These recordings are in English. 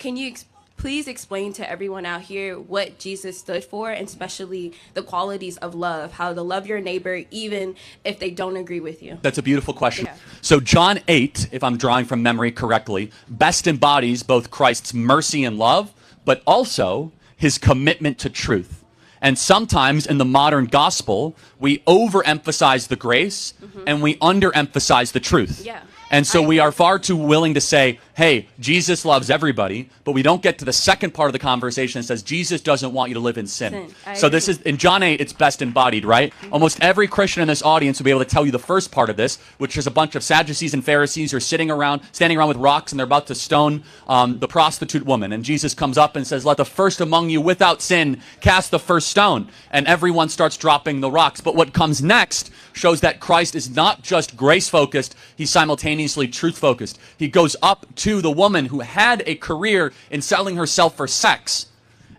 Can you please explain to everyone out here what Jesus stood for, and especially the qualities of love, how to love your neighbor even if they don't agree with you? That's a beautiful question. Yeah. So John 8, if I'm drawing from memory correctly, best embodies both Christ's mercy and love, but also his commitment to truth. And sometimes in the modern gospel, we overemphasize the grace and we underemphasize the truth. Yeah. And so we are far too willing to say, hey, Jesus loves everybody, but we don't get to the second part of the conversation that says Jesus doesn't want you to live in sin. So this is, in John 8, it's best embodied, right? Almost every Christian in this audience will be able to tell you the first part of this, which is a bunch of Sadducees and Pharisees who are standing around with rocks, and they're about to stone the prostitute woman. And Jesus comes up and says, let the first among you without sin cast the first stone. And everyone starts dropping the rocks. But what comes next shows that Christ is not just grace-focused, he's simultaneously truth-focused. He goes up to the woman who had a career in selling herself for sex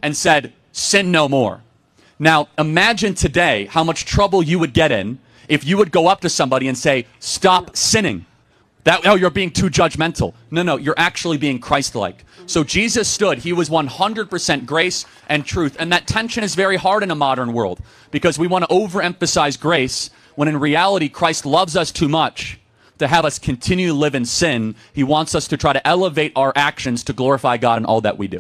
and said, sin no more. Now, imagine today how much trouble you would get in if you would go up to somebody and say, stop sinning. Oh, you're being too judgmental. No, you're actually being Christ-like. So Jesus stood. He was 100% grace and truth. And that tension is very hard in a modern world because we want to overemphasize grace when in reality Christ loves us too much to have us continue to live in sin. He wants us to try to elevate our actions to glorify God in all that we do.